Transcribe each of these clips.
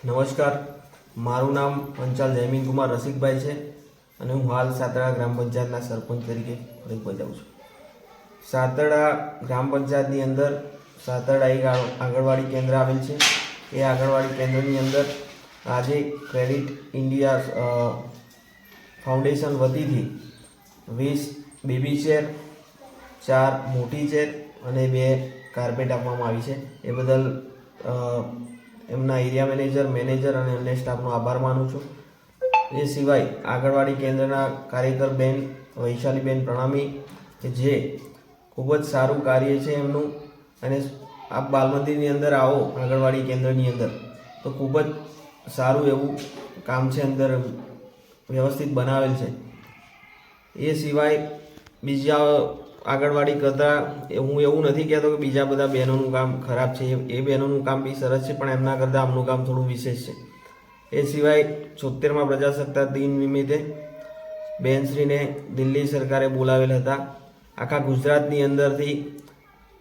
નમસ્કાર, મારું નામ પંચાલ જયમીન કુમાર રસિકભાઈ છે અને હું હાલ સાતડા ગ્રામ પંચાયતના સરપંચ તરીકે ફરજ બજાવું છું. સાતડા ગ્રામ પંચાયતની અંદર સાતડા એક આંગણવાડી કેન્દ્ર આવેલ છે. એ આંગણવાડી કેન્દ્રની અંદર આજે ક્રેડિટ ઇન્ડિયા ફાઉન્ડેશન વતીથી 20 બેબી ચેર, 4 મોટી ચેર અને 2 કાર્પેટ આપવામાં આવી છે. એ બદલ એમના એરિયા મેનેજર અને અન્ય સ્ટાફનો આભાર માનું છું. એ સિવાય આંગણવાડી કેન્દ્રના કાર્યકર બેન વૈશાલીબેન પ્રણામી કે જે ખૂબ જ સારું કાર્ય છે એમનું. અને આપ બાલ મંદિરની અંદર આવો આંગણવાડી કેન્દ્રની અંદર તો ખૂબ જ સારું એવું કામ છે, અંદર વ્યવસ્થિત બનાવેલ છે. એ સિવાય બીજા આંગણવાડી કરતાં હું એવું નથી કહેતો કે બીજા બધા બહેનોનું કામ ખરાબ છે. એ બહેનોનું કામ બી સરસ છે, પણ એમના કરતાં આમનું કામ થોડું વિશેષ છે. એ સિવાય 76મા પ્રજાસત્તાક દિન નિમિત્તે બેનશ્રીને દિલ્હી સરકારે બોલાવેલ હતા. આખા ગુજરાતની અંદરથી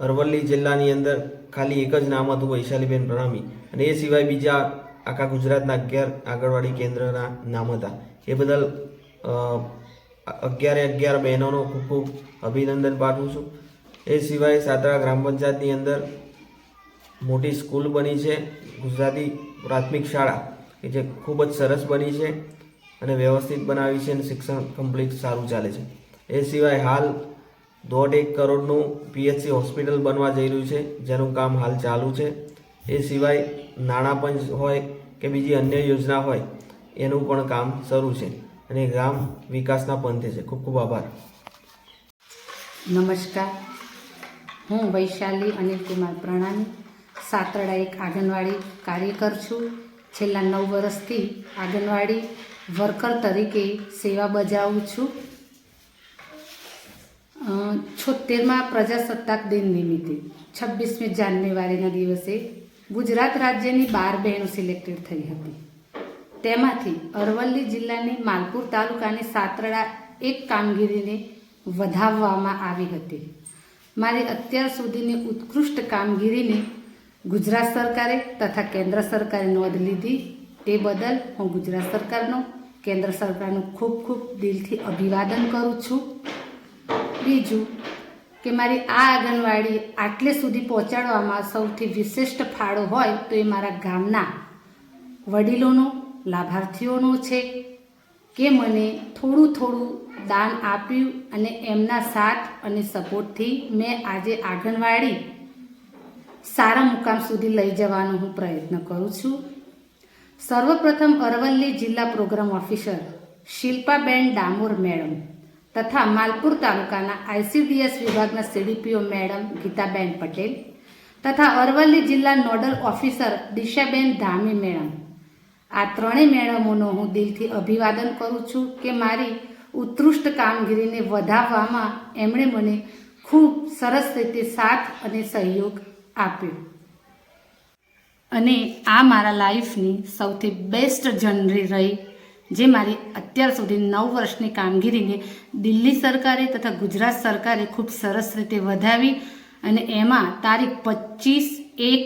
અરવલ્લી જિલ્લાની અંદર ખાલી એક જ નામ હતું, વૈશાલીબેન પ્રણામી. અને એ સિવાય બીજા આખા ગુજરાતના 11 આંગણવાડી કેન્દ્રના નામ હતા. એ બદલ 11 બહેનોનો ખૂબ ખૂબ અભિનંદન પાઠવું છું. એ સિવાય સાતડા ગ્રામ પંચાયતની અંદર મોટી સ્કૂલ બની છે, ગુજરાતી પ્રાથમિક શાળા કે જે ખૂબ જ સરસ બની છે અને વ્યવસ્થિત બનાવી છે અને શિક્ષણ કમ્પ્લીટ સારું ચાલે છે. એ સિવાય હાલ 1.5 કરોડનું પીએચસી હોસ્પિટલ બનવા જઈ રહ્યું છે, જેનું કામ હાલ ચાલુ છે. એ સિવાય નાણાં પંચ હોય કે બીજી અન્ય યોજના હોય એનું પણ કામ શરૂ છે અને ગ્રામ વિકાસના પંથે છે. ખૂબ ખૂબ આભાર. નમસ્કાર, હું વૈશાલી અનિલકુમાર પ્રણામી સાતડા એક આંગણવાડી કાર્યકર છું. છેલ્લા 9 વર્ષથી આંગણવાડી વર્કર તરીકે સેવા બજાવું છું. 76મા પ્રજાસત્તાક દિન નિમિત્તે 26મી જાન્યુઆરીના દિવસે ગુજરાત રાજ્યની 12 બહેનો સિલેક્ટેડ થઈ હતી. તેમાંથી અરવલ્લી જિલ્લાની માલપુર તાલુકાની સાતડા એક કામગીરીને વધાવવામાં આવી હતી. મારી અત્યાર સુધીની ઉત્કૃષ્ટ કામગીરીને ગુજરાત સરકારે તથા કેન્દ્ર સરકારે નોંધ લીધી. તે બદલ હું ગુજરાત સરકારનો, કેન્દ્ર સરકારનું ખૂબ ખૂબ દિલથી અભિવાદન કરું છું. બીજું કે મારી આ આંગણવાડી આટલે સુધી પહોંચાડવામાં સૌથી વિશિષ્ટ ફાળો હોય તો એ મારા ગામના વડીલોનો, લાભાર્થીઓનો છે કે મને થોડું દાન આપ્યું અને એમના સાથ અને સપોર્ટથી મેં આજે આંગણવાડી સારા મુકામ સુધી લઈ જવાનો હું પ્રયત્ન કરું છું. સર્વપ્રથમ અરવલ્લી જિલ્લા programme officer Shilpaben Damor madam તથા માલપુર તાલુકાના ICDS વિભાગના CDPO મેડમ ગીતાબેન પટેલ તથા અરવલ્લી જિલ્લા nodal officer Dishaben Dhami madam, આ ત્રણેય મેડમોનો હું દિલથી અભિવાદન કરું છું કે મારી ઉત્કૃષ્ટ કામગીરીને વધારવામાં એમણે મને ખૂબ સરસ રીતે સાથ અને સહયોગ આપ્યો. અને આ મારા લાઈફની સૌથી બેસ્ટ જર્ની રહી, જે મારી અત્યાર સુધી 9 વર્ષની કામગીરીને દિલ્હી સરકારે તથા ગુજરાત સરકારે ખૂબ સરસ રીતે વધાવી અને એમાં તારીખ 25/1